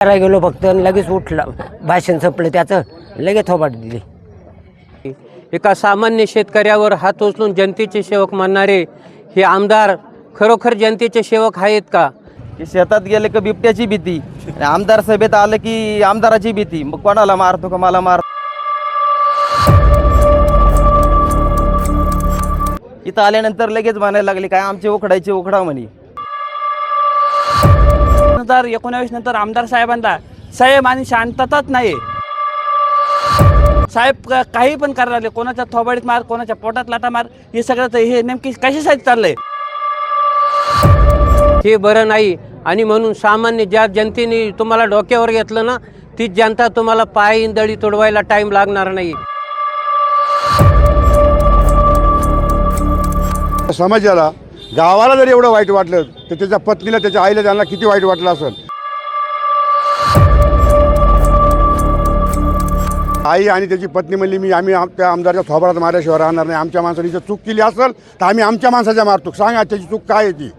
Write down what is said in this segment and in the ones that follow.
करायला गेलो फक्त आणि लगेच उठला, भाषण संपलं त्याचं, लगेच थोबाड दिली. एका सामान्य शेतकऱ्यावर हात उचलून जनतेचे सेवक मानणारे हे आमदार खरोखर जनतेचे सेवक आहेत का? की शेतात गेले का बिबट्याची भीती, आणि आमदार सभेत आलं की आमदाराची भीती. मग कोणाला मारतो का मला मार. इथं आल्यानंतर लगेच म्हणायला लागले काय आमचे उखडायचे उखडा म्हणे. 2019 नंतर आमदार साहेबांना साहेब आणि शांतताच नाही. साहेब काही पण करायला लागले, कोणाच्या थोबाडीत मार, कोणाच्या पोटात लाटा मार, हे सगळं हे नेमकी कशासाठी चाललंय हे बरं नाही. आणि म्हणून सामान्य ज्या जनतेने तुम्हाला डोक्यावर घेतलं ना, तीच जनता तुम्हाला पाय इंदळी तोडवायला टाईम लागणार नाही. समाजाला, गावाला जर एवढं वाईट वाटलं तर त्याच्या पत्नीला, त्याच्या आईला, त्यांना किती वाईट वाटलं असेल. आई आणि त्याची पत्नी म्हणली आम्ही त्या आमदारच्या थोबाडात मारल्याशिवाय राहणार नाही. आमच्या माणसाने जर चूक केली असेल तर आम्ही आमच्या माणसाच्या मारतो. सांगा त्याची चूक काय आहे ती.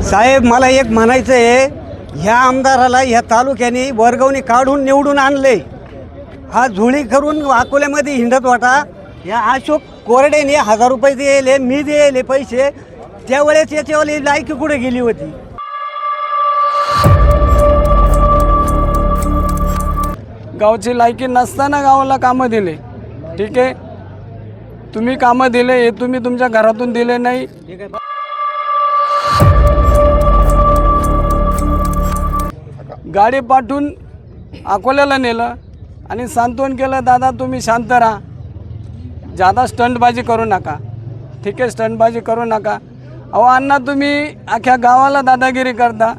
साहेब, मला एक म्हणायचं आहे, ह्या आमदाराला ह्या तालुक्याने वर्गवणी काढून निवडून आणले. हा झुळी करून अकोल्यामध्ये हिंडत वाटा. या अशोक कोरडेने 1000 रुपये दिले, मी दिले पैसे, त्यावेळेस याच्यावाली लायकी कुठे गेली होती. गावची लायकी नसताना गावाला कामं दिले. ठीक आहे, तुम्ही कामं दिले, हे तुम्ही तुमच्या घरातून दिले नाही. गाडी पाठवून अकोल्याला नेलं आणि सांत्वन केलं, दादा तुम्ही शांत राहा, जादा स्टंटबाजी करू नका. ठीक आहे, स्टंटबाजी करू नका. अहो अण्णा, तुम्ही अख्ख्या गावाला दादागिरी करता.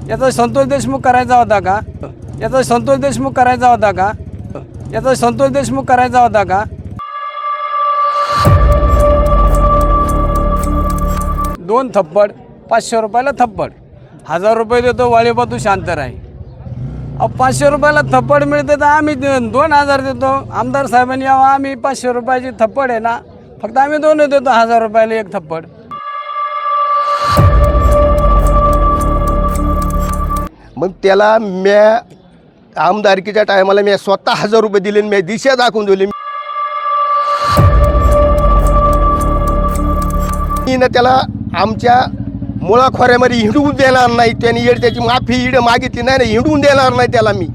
याचा संतोष देशमुख करायचा होता का? याचा संतोष देशमुख करायचा होता का? याचा संतोष देशमुख करायचा होता का? 2 थप्पड, 500 रुपयाला थप्पड. 1000 रुपये देतो, वाळीबा तू शांत राही. 500 रुपयाला थप्पड मिळते तर आम्ही 2000 देतो. आमदार साहेबांनी यावं, आम्ही 500 रुपयाची थप्पड आहे ना, फक्त आम्ही 2 देतो 1000 रुपयाला एक थप्पड. मग त्याला म्या आमदारकीच्या टायमाला मी स्वतः 1000 रुपये दिले, मी दिशा दाखवून दिली. मी ना त्याला आमच्या मुळाखोऱ्यामध्ये हिंडवून देणार नाही. त्याने त्याची माफी मागितली नाही, हिंडवून देणार नाही त्याला मी.